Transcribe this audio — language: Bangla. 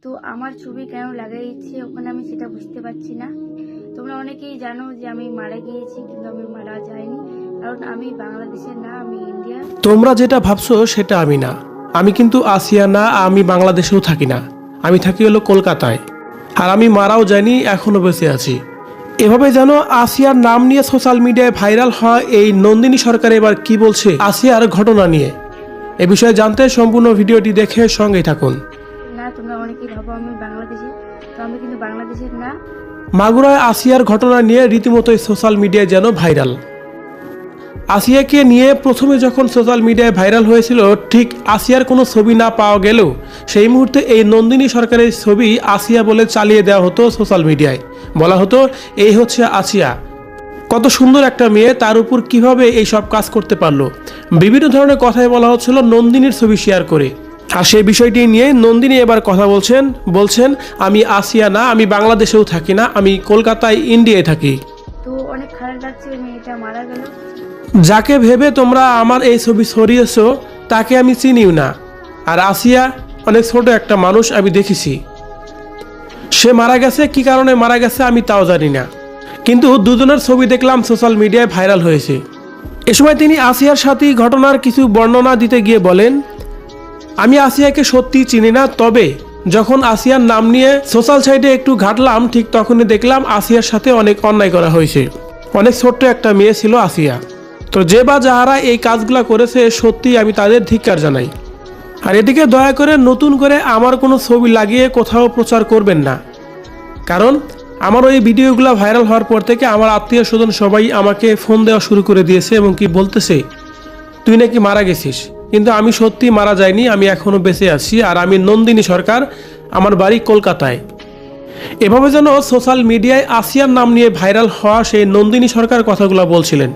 তো আমার ছবি কেন লাগাইছে ওখানে আমি সেটা বুঝতে পারছি না। তোমরা অনেকেই জানো যে আমি মারা গিয়েছি, কিন্তু আমি মারা যাইনি, কারণ আমি বাংলাদেশের না, আমি ইন্ডিয়া। তোমরা যেটা ভাবছো সেটা আমি না। আমি কিন্তু আসিয়া না, আমি বাংলাদেশেও থাকি না, আমি থাকি হলো কলকাতায়। আর আমি মারাও যাইনি, এখনো বেঁচে আছি। এভাবে যেন আসিয়ার নাম নিয়ে সোশ্যাল মিডিয়ায় ভাইরাল হয় এই নন্দিনী সরকার এবার কি বলছে আসিয়ার ঘটনা নিয়ে। এ বিষয়ে জানতে সম্পূর্ণ ভিডিওটি দেখে সঙ্গেই থাকুন। না, তোমরা অনেকেই ভাবো আমি বাংলাদেশি, তো আমি কিন্তু বাংলাদেশের না। মাগুরায় আসিয়ার ঘটনা নিয়ে রীতিমতোই সোশ্যাল মিডিয়ায় যেন ভাইরাল। আসিয়াকে নিয়ে প্রথমে যখন সোশ্যাল মিডিয়ায় ভাইরাল হয়েছিল, ঠিক আসিয়ার কোনো ছবি না পাওয়া গেলেও সেই মুহূর্তে এই নন্দিনী সরকারের ছবি আসিয়া বলে চালিয়ে দেওয়া হতো সোশ্যাল মিডিয়ায়। বলা হতো এই হচ্ছে আসিয়া, কত সুন্দর একটা মেয়ে, তার উপর কিভাবে এই সব কাজ করতে পারলো। বিভিন্ন ধরনের কথাই বলা হচ্ছিল নন্দিনীর ছবি শেয়ার করে। আর সেই বিষয়টি নিয়ে নন্দিনী এবার কথা বলছেন আমি আসিয়া না, আমি বাংলাদেশেও থাকি না, আমি কলকাতায় ইন্ডিয়ায় থাকি। তো অনেক খারাপ লাগছে, মেয়েটা মারা গেল। যাকে ভেবে তোমরা আমার এই ছবি সরিয়েছো তাকে আমি চিনিও না। আর আসিয়া অনেক ছোট একটা মানুষ, আমি দেখেছি। সে মারা গেছে, কি কারণে মারা গেছে আমি তাও জানি না, কিন্তু দুজনের ছবি দেখলাম সোশ্যাল মিডিয়ায় ভাইরাল হয়েছে। এ সময় তিনি আসিয়ার সাথে ঘটনার কিছু বর্ণনা দিতে গিয়ে বলেন, আমি আসিয়াকে সত্যি চিনি না, তবে যখন আসিয়ার নাম নিয়ে সোশ্যাল সাইটে একটু ঘাটলাম, ঠিক তখনই দেখলাম আসিয়ার সাথে অনেক অন্যায় করা হয়েছে। অনেক ছোট্ট একটা মেয়ে ছিল আসিয়া। তো যে বা যাহারা এই কাজগুলো করেছে, সত্যি আমি তাদের ধিক্কার জানাই। আর এদিকে দয়া করে নতুন করে আমার কোনো ছবি লাগিয়ে কোথাও প্রচার করবেন না, কারণ আমার ওই ভিডিওগুলো ভাইরাল হওয়ার পর থেকে আমার আত্মীয় স্বজন সবাই আমাকে ফোন দেওয়া শুরু করে দিয়েছে এবং কি বলতেছে তুই নাকি মারা গেছিস। কিন্তু আমি সত্যি মারা যাইনি, আমি এখনও বেঁচে আছি। আর আমি নন্দিনী সরকার, আমার বাড়ি কলকাতায়। এভাবে যেন সোশ্যাল মিডিয়ায় আসিয়ার নাম নিয়ে ভাইরাল হওয়া সেই নন্দিনী সরকার কথাগুলো বলছিলেন।